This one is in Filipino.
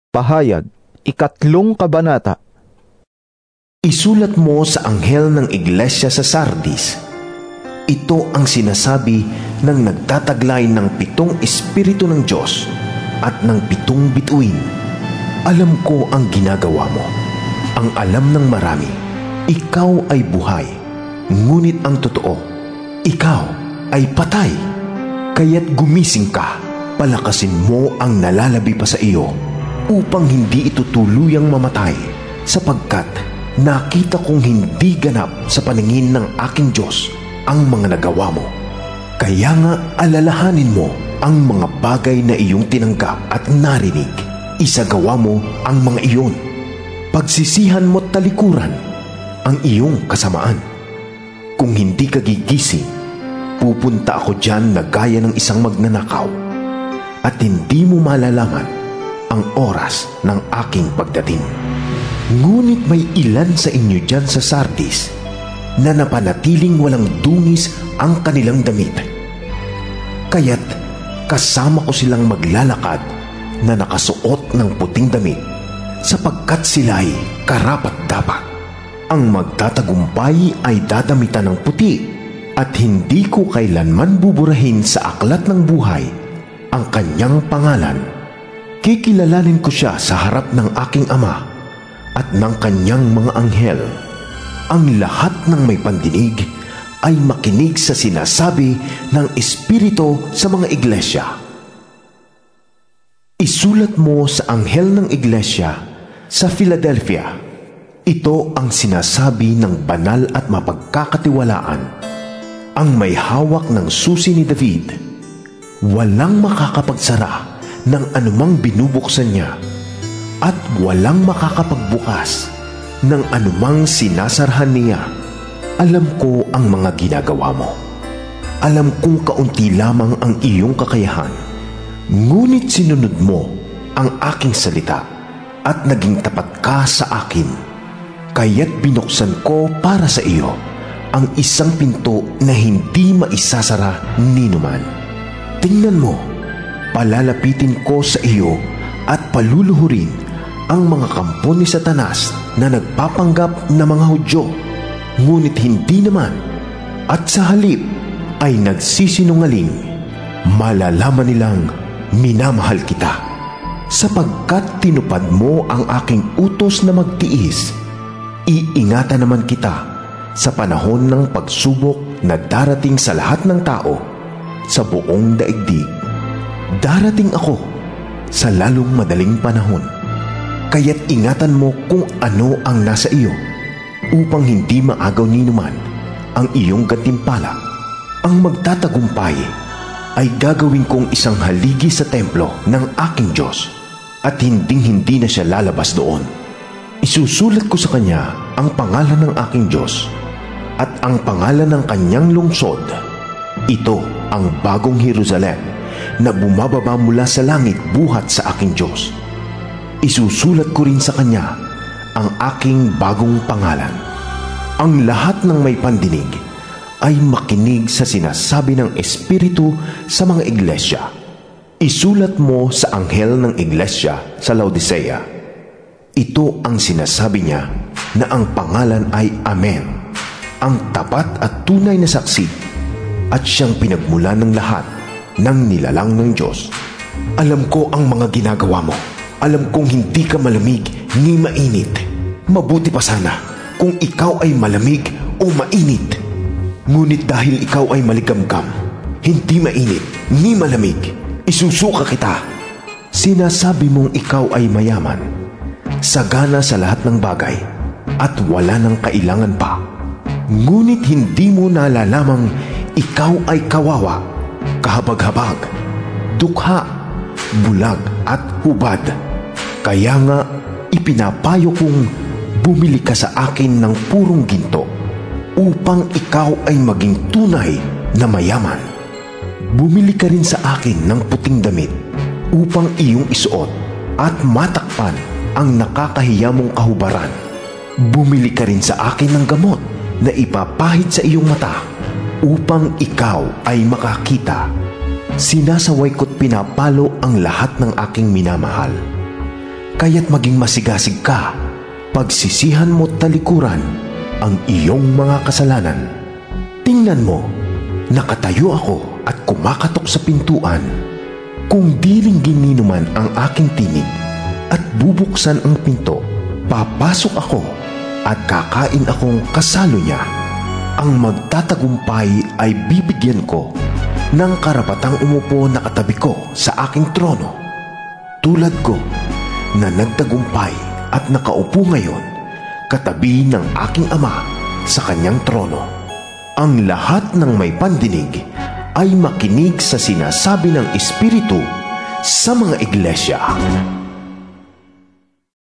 Pahayag, 3 kabanata. Isulat mo sa anghel ng iglesia sa Sardis. Ito ang sinasabi ng nagtataglay ng 7 Espiritu ng Diyos at ng 7 bituin. Alam ko ang ginagawa mo. Ang alam ng marami, ikaw ay buhay. Ngunit ang totoo, ikaw ay patay. Kaya't gumising ka, palakasin mo ang nalalabi pa sa iyo upang hindi ito tuluyang mamatay, sapagkat nakita kong hindi ganap sa paningin ng aking Diyos ang mga nagawa mo. Kaya nga alalahanin mo ang mga bagay na iyong tinanggap at narinig. Isagawa mo ang mga iyon. Pagsisihan mo't talikuran ang iyong kasamaan. Kung hindi ka gigising, pupunta ako dyan na gaya ng isang magnanakaw, at hindi mo malalaman ang oras ng aking pagdating. Ngunit may ilan sa inyo dyan sa Sardis na napanatiling walang dungis ang kanilang damit. Kaya't kasama ko silang maglalakad na nakasuot ng puting damit, sapagkat sila'y karapat-dapat. Ang magtatagumpay ay dadamitan ng puti, at hindi ko kailanman buburahin sa aklat ng buhay ang kanyang pangalan. Kikilalanin ko siya sa harap ng aking Ama at ng kanyang mga anghel. Ang lahat ng may pandinig ay makinig sa sinasabi ng Espiritu sa mga iglesia. Isulat mo sa anghel ng iglesia sa Philadelphia. Ito ang sinasabi ng banal at mapagkakatiwalaan, ang may hawak ng susi ni David. Walang makakapagsara ng anumang binubuksan niya, at walang makakapagbukas ng anumang sinasarhan niya. Alam ko ang mga ginagawa mo. Alam kong kaunti lamang ang iyong kakayahan. Ngunit sinunod mo ang aking salita at naging tapat ka sa akin. Kaya't binuksan ko para sa iyo ang isang pinto na hindi maisasara ninuman. Tingnan mo, palalapitin ko sa iyo at paluluhurin ang mga kampo ni Satanas na nagpapanggap na mga Hudyo, ngunit hindi naman, at sa halip ay nagsisinungaling. Malalaman nilang minamahal kita, sapagkat tinupad mo ang aking utos na magtiis. Iingatan naman kita sa panahon ng pagsubok na darating sa lahat ng tao sa buong daigdig. Darating ako sa lalong madaling panahon. Kaya't ingatan mo kung ano ang nasa iyo, upang hindi maagaw ninuman ang iyong gantimpala. Ang magtatagumpay ay gagawin kong isang haligi sa templo ng aking Diyos, at hinding-hindi na siya lalabas doon. Isusulat ko sa kanya ang pangalan ng aking Diyos at ang pangalan ng kanyang lungsod. Ito ang bagong Jerusalem na bumababa mula sa langit buhat sa aking Diyos. Isusulat ko rin sa kanya ang aking bagong pangalan. Ang lahat ng may pandinig ay makinig sa sinasabi ng Espiritu sa mga iglesia. Isulat mo sa anghel ng iglesia sa Laodicea. Ito ang sinasabi niya na ang pangalan ay Amen, ang tapat at tunay na saksi, at siyang pinagmula ng lahat ng nilalang ng Diyos. Alam ko ang mga ginagawa mo. Alam kong hindi ka malamig ni mainit. Mabuti pa sana kung ikaw ay malamig o mainit. Ngunit dahil ikaw ay maligamgam, hindi mainit ni malamig, isusuka kita. Sinasabi mong ikaw ay mayaman, sagana sa lahat ng bagay, at wala ng kailangan pa. Ngunit hindi mo nalalamang ikaw ay kawawa, kahabag-habag, dukha, bulag at hubad. Kaya nga ipinapayo kong bumili ka sa akin ng purong ginto, upang ikaw ay maging tunay na mayaman. Bumili ka rin sa akin ng puting damit, upang iyong isuot at matakpan ang nakakahiya mong kahubaran. Bumili ka rin sa akin ng gamot na ipapahid sa iyong mata, upang ikaw ay makakita. Sinasaway ko't pinapalo ang lahat ng aking minamahal. kaya't maging masigasig ka. Pagsisihan mo talikuran ang iyong mga kasalanan. Tingnan mo, nakatayo ako at kumakatok sa pintuan. Kung dilinggin ni naman ang aking tinig at bubuksan ang pinto, papasok ako at kakain akong kasalo niya. Ang magtatagumpay ay bibigyan ko ng karapatang umupo na katabi ko sa aking trono, tulad ko na nagtagumpay at nakaupo ngayon katabi ng aking ama sa kanyang trono. Ang lahat ng may pandinig ay makinig sa sinasabi ng Espiritu sa mga iglesia.